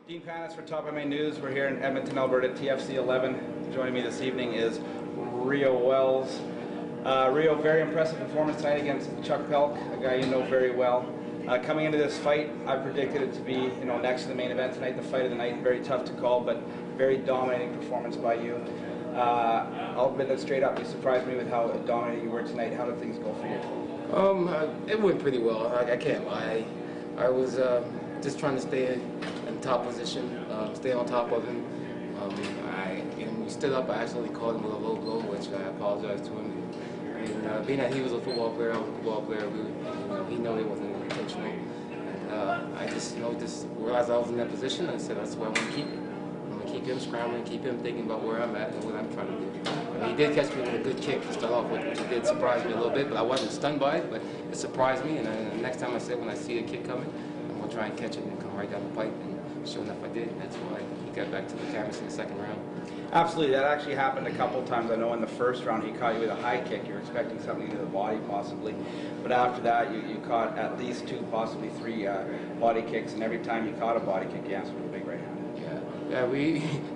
Dean Panis for Top MMA News. We're here in Edmonton, Alberta, TFC 11. Joining me this evening is Rio Wells. Rio, very impressive performance tonight against Chuck Pelk, a guy you know very well. Coming into this fight, I predicted it to be, next to the main event tonight, the fight of the night. Very tough to call, but very dominating performance by you. I'll admit that straight up, you surprised me with how dominating you were tonight. How did things go for you? It went pretty well. I can't lie. I was just trying to stay in top position, stay on top of him. When we stood up, I actually caught him with a low blow, which I apologize to him. And being that he was a football player, I was a football player. He knew it wasn't intentional. And I just realized I was in that position, and I said that's where I want to keep him. I'm going to keep him scrambling, keep him thinking about where I'm at and what I'm trying to do. He did catch me with a good kick to start off with, which did surprise me a little bit, but I wasn't stunned by it, but it surprised me. And the next time I said, when I see a kick coming, I'm going to try and catch it and come right down the pipe. And sure enough, I did. That's why he got back to the canvas in the second round. Absolutely. That actually happened a couple of times. I know in the first round he caught you with a high kick. You were expecting something to the body possibly. But after that, you caught at least 2, possibly 3 body kicks. And every time you caught a body kick, you answered with a big right hand. Yeah,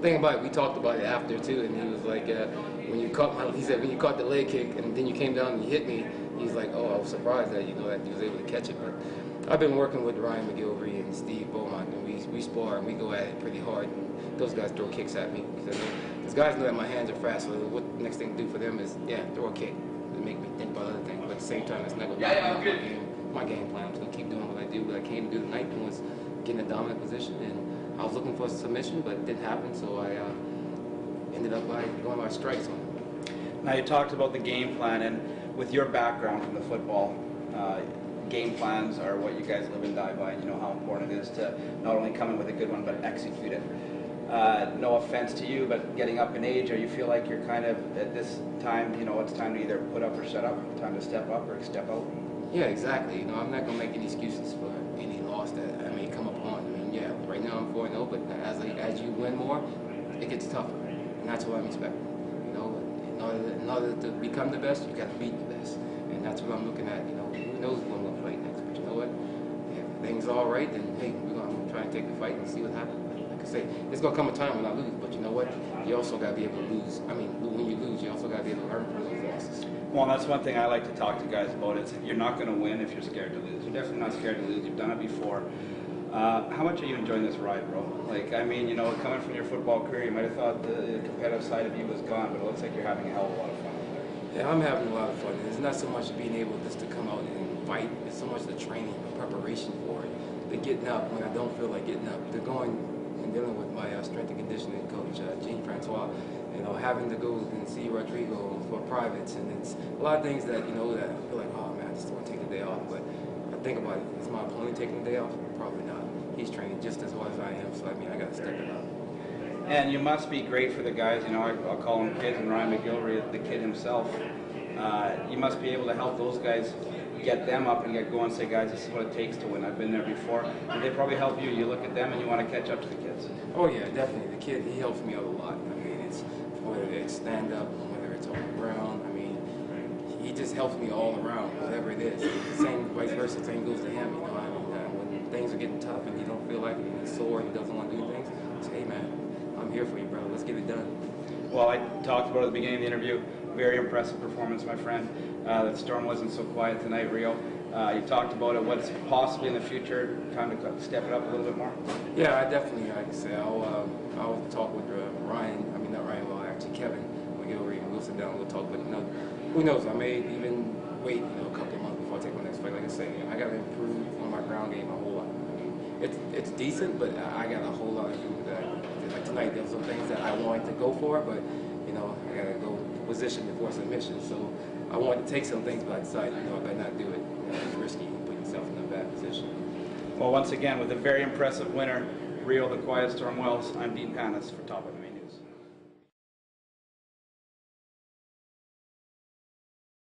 think about it, we talked about it after too, and he was like, when you caught when you caught the leg kick and then you came down and you hit me, he's like, oh, I was surprised that that you was able to catch it. But I've been working with Ryan McGilvery and Steve Beaumont, and we spar and we go at it pretty hard. And those guys throw kicks at me because guys know that my hands are fast. So what the next thing to do for them is throw a kick to make me think about other things. But at the same time, it's not going to be my game plan. I'm just going to keep doing what I do. What I came to do tonight was get in a dominant position, and I was looking for a submission, but it didn't happen, so I ended up by going by strikes on him. Now you talked about the game plan, and with your background from the football, game plans are what you guys live and die by, and you know how important it is to not only come in with a good one, but execute it. No offense to you, but getting up in age, or you feel like you're kind of at this time, it's time to either put up or shut up, time to step up or step out? Yeah, exactly. I'm not going to make any excuses for any loss that I may come upon. Right now I'm 4-0, but as you win more, it gets tougher, and that's what I'm expecting. In order to become the best, you got to beat the best, and that's what I'm looking at. Who knows when we'll fight next? But you know what? If things are all right, then hey, we're gonna try and take the fight and see what happens. Like I say, there's gonna come a time when I lose, but you know what? You also got to be able to lose. I mean, when you lose, you also got to be able to learn from those losses. Well, that's one thing I like to talk to guys about. Is you're not going to win if you're scared to lose. You're definitely not scared to lose. You've done it before. How much are you enjoying this ride, bro? Coming from your football career, you might have thought the competitive side of you was gone, but it looks like you're having a hell of a lot of fun. Yeah, I'm having a lot of fun. It's not so much being able just to come out and fight. It's so much the training, the preparation for it. The getting up when I don't feel like getting up. The going and dealing with my strength and conditioning coach, Jean Francois. Having to go and see Rodrigo for privates, and it's a lot of things that that I feel like, oh man, I just want to take the day off. But I think about it, is my opponent taking the day off? Probably not. He's training just as hard as I am, so I got to step it up. And you must be great for the guys, I'll call them kids, and Ryan McGilvery, the kid himself. You must be able to help those guys get them up and get going, say, guys, this is what it takes to win. I've been there before. And they probably help you. You look at them and you want to catch up to the kids. Oh yeah, definitely. The kid, he helps me out a lot. It's whether it's stand up, whether it's on the ground. He just helps me all around, whatever it is. Same vice versa, same goes to him. When things are getting tough and you don't feel like he's sore, he doesn't want to do things, say, hey man, I'm here for you, brother. Let's get it done. Well, I talked about it at the beginning of the interview. Very impressive performance, my friend. The storm wasn't so quiet tonight, Rio. You talked about it. What's possibly in the future? Time to step it up a little bit more. Yeah, I definitely. Like I say, I'll talk with Ryan. Not Ryan. Well, actually, Kevin McGilvery. We'll sit down. We'll talk. But who knows? I may even wait a couple of months before I take my next fight. Like I say, I got to improve on my ground game a whole lot. It's decent, but I got a whole lot to do with that. Like tonight, there were some things that I wanted to go for, but I got to go position before submission. So I wanted to take some things, but I decided, I better not do it. It's risky. You put yourself in a bad position. Well, once again, with a very impressive winner, Rio the Quiet Storm Wells, I'm Dean Panis for Top MMA.